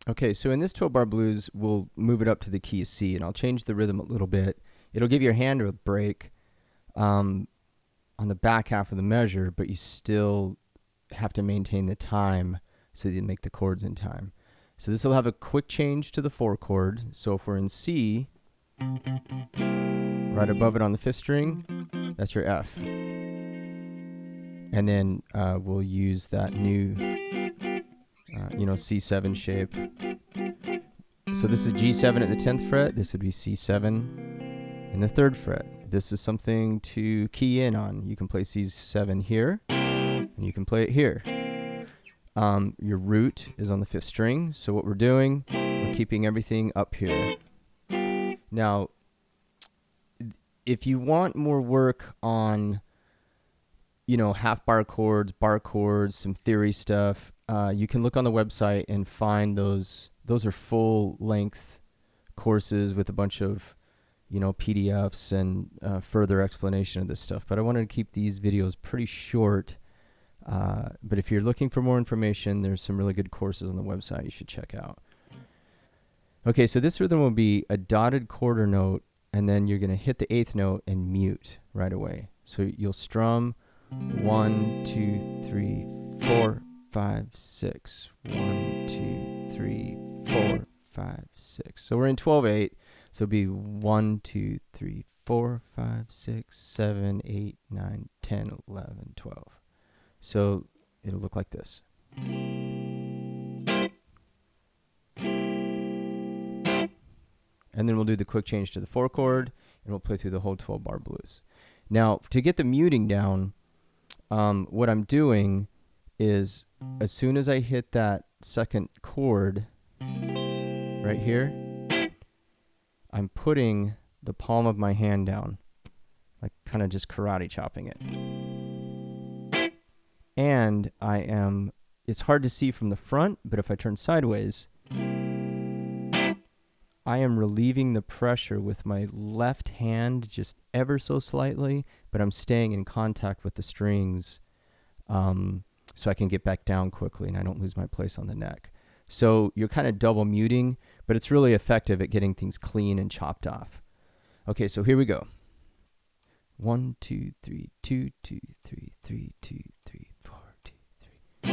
Okay, so in this 12-bar blues, we'll move it up to the key of C, and I'll change the rhythm a little bit. It'll give your hand a break on the back half of the measure, but you still have to maintain the time so that you make the chords in time. So this will have a quick change to the 4 chord. So if we're in C, right above it on the 5th string, that's your F. And then we'll use that new, C7 shape. So this is G7 at the 10th fret. This would be C7 in the 3rd fret. This is something to key in on. You can play C7 here, and you can play it here. Your root is on the 5th string. So what we're doing, we're keeping everything up here. Now, if you want more work on, half bar chords, bar chords, some theory stuff, you can look on the website and find those. Those are full length courses with a bunch of, PDFs and further explanation of this stuff. But I wanted to keep these videos pretty short. But if you're looking for more information, there's some really good courses on the website you should check out. Okay, so this rhythm will be a dotted quarter note, and then you're going to hit the 8th note and mute right away. So you'll strum 1, 2, 3, 4, 5, 6. 1, 2, 3, 4, 5, 6. So we're in 12/8. So it'll be 1, 2, 3, 4, 5, 6, 7, 8, 9, 10, 11, 12. So it'll look like this. And then we'll do the quick change to the 4 chord, and we'll play through the whole 12-bar blues. Now, to get the muting down, what I'm doing is as soon as I hit that 2nd chord right here, I'm putting the palm of my hand down, like kind of just karate chopping it. And it's hard to see from the front, but if I turn sideways, I am relieving the pressure with my left hand just ever so slightly, but I'm staying in contact with the strings so I can get back down quickly and I don't lose my place on the neck. So you're kind of double muting, but it's really effective at getting things clean and chopped off. Okay, so here we go. 1, 2, 3, 2, 2, 3, 3, 2, 3, 4, 2, 3.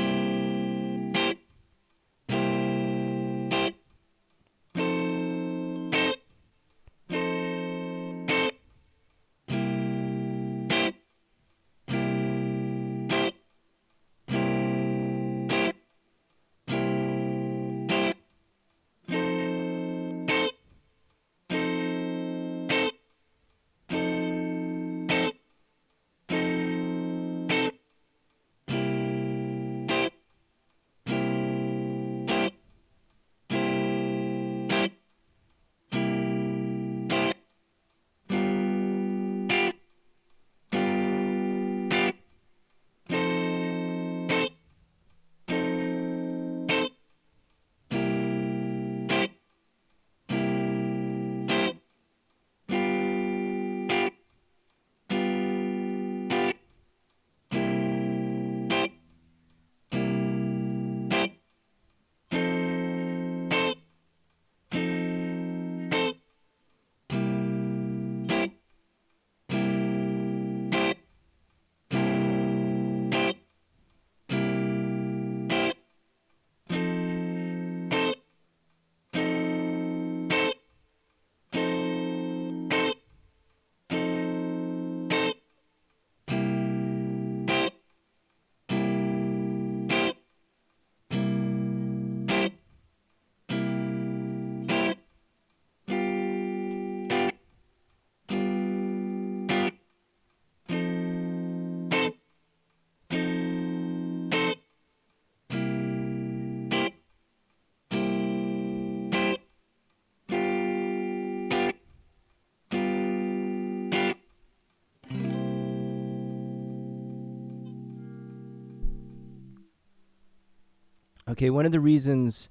Okay, one of the reasons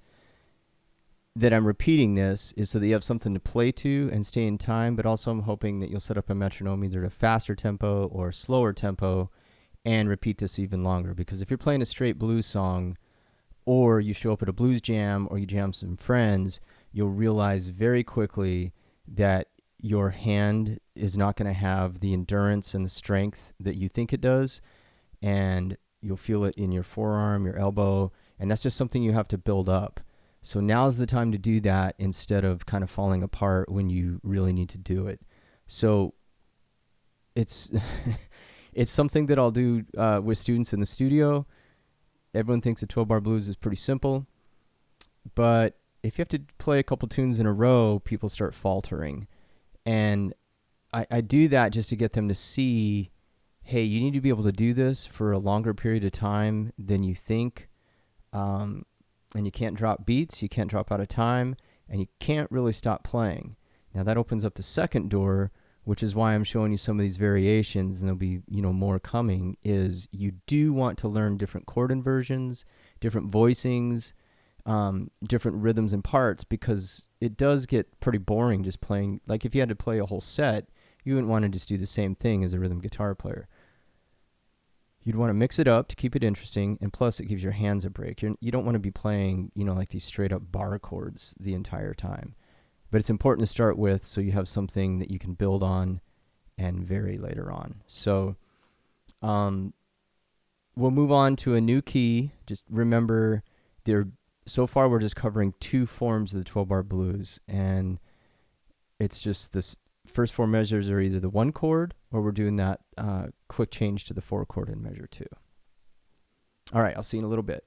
that I'm repeating this is so that you have something to play to and stay in time, but also I'm hoping that you'll set up a metronome either at a faster tempo or slower tempo and repeat this even longer. Because if you're playing a straight blues song, or you show up at a blues jam or you jam with some friends, you'll realize very quickly that your hand is not going to have the endurance and the strength that you think it does, and you'll feel it in your forearm, your elbow, and that's just something you have to build up. So now's the time to do that instead of kind of falling apart when you really need to do it. So it's it's something that I'll do with students in the studio. Everyone thinks the 12-bar blues is pretty simple, but if you have to play a couple tunes in a row, people start faltering. And I do that just to get them to see, hey, you need to be able to do this for a longer period of time than you think. And you can't drop beats, you can't drop out of time, and you can't really stop playing. Now that opens up the second door, which is why I'm showing you some of these variations, and there'll be, more coming, is you do want to learn different chord inversions, different voicings, different rhythms and parts, because it does get pretty boring just playing. Like if you had to play a whole set, you wouldn't want to just do the same thing as a rhythm guitar player. You'd want to mix it up to keep it interesting, and plus it gives your hands a break. You don't want to be playing, like these straight up bar chords the entire time. But it's important to start with so you have something that you can build on and vary later on. So we'll move on to a new key. Just remember, so far we're just covering two forms of the 12-bar blues, and it's just this first four measures are either the one chord or we're doing that quick change to the four chord in measure two. All right, I'll see you in a little bit.